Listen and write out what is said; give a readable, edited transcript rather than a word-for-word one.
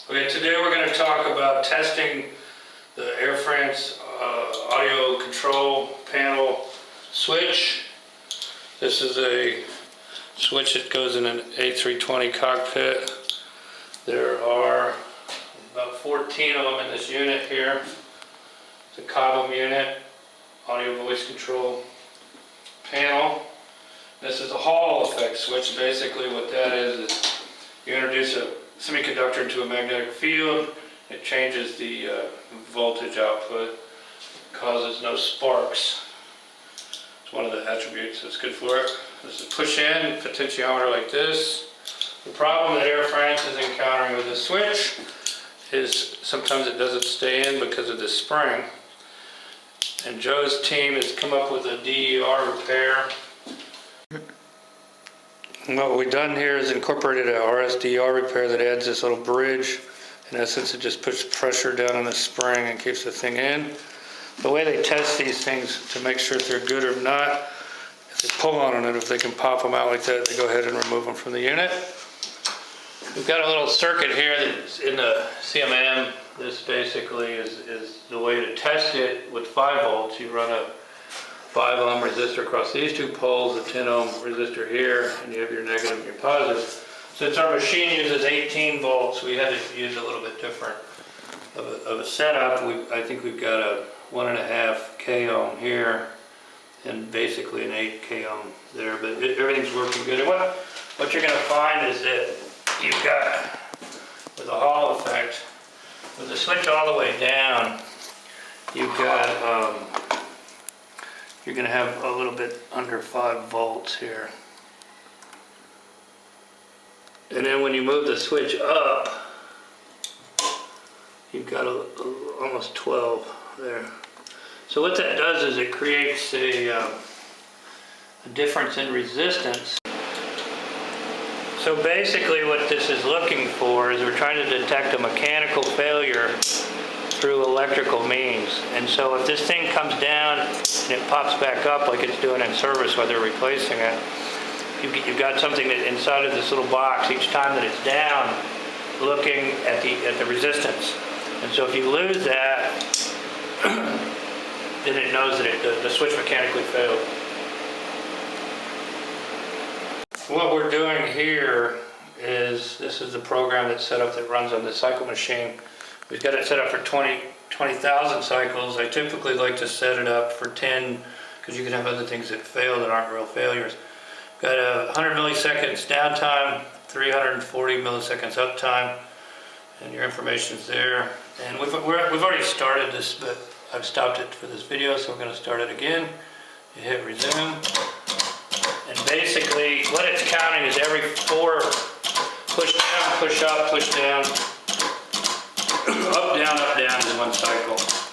Okay, today we're going to talk about testing the Air France audio control panel switch. This is a switch that goes in an A320 cockpit. There are about 14 of them in this unit here. It's a Cobham unit, audio voice control panel. This is a Hall effect switch. Basically what that is you introduce a semiconductor into a magnetic field. It changes the voltage output, causes no sparks. It's one of the attributes that's good for it. This is push in potentiometer like this. The problem that Air France is encountering with this switch is sometimes it doesn't stay in because of this spring. And Joe's team has come up with a DER repair. What we've done here is incorporated a RSDR repair that adds this little bridge. In essence, it just puts pressure down on the spring and keeps the thing in. The way they test these things to make sure if they're good or not, if they pull on it, if they can pop them out like that, they go ahead and remove them from the unit. We've got a little circuit here that's in the CMM. This basically is the way to test it with 5 volts. You run a 5 ohm resistor across these two poles, a 10 ohm resistor here, and you have your negative and your positive. Since our machine uses 18 volts, we had to use a little bit different of a setup. I think we've got a 1.5 k ohm here and basically an 8 k ohm there, but everything's working good. And what you're going to find is that you've got, with the Hall effect, with the switch all the way down, you've got you're going to have a little bit under 5 volts here. And then when you move the switch up, you've got almost 12 there. So what that does is it creates a difference in resistance. So basically what this is looking for is we're trying to detect a mechanical failure through electrical means. And so if this thing comes down and it pops back up like it's doing in service while they're replacing it, you've got something that inside of this little box each time that it's down looking at the resistance. And so if you lose that, then it knows that the switch mechanically failed. What we're doing here is, this is the program that's set up that runs on the cycle machine. We've got it set up for 20,000 cycles. I typically like to set it up for 10 because you can have other things that fail that aren't real failures. Got a 100 milliseconds downtime, 340 milliseconds uptime, and your information's there. And we've already started this, but I've stopped it for this video, so we're going to start it again. You hit resume, and basically what it's counting is every 4 push down, push up, push down, up, down is 1 cycle.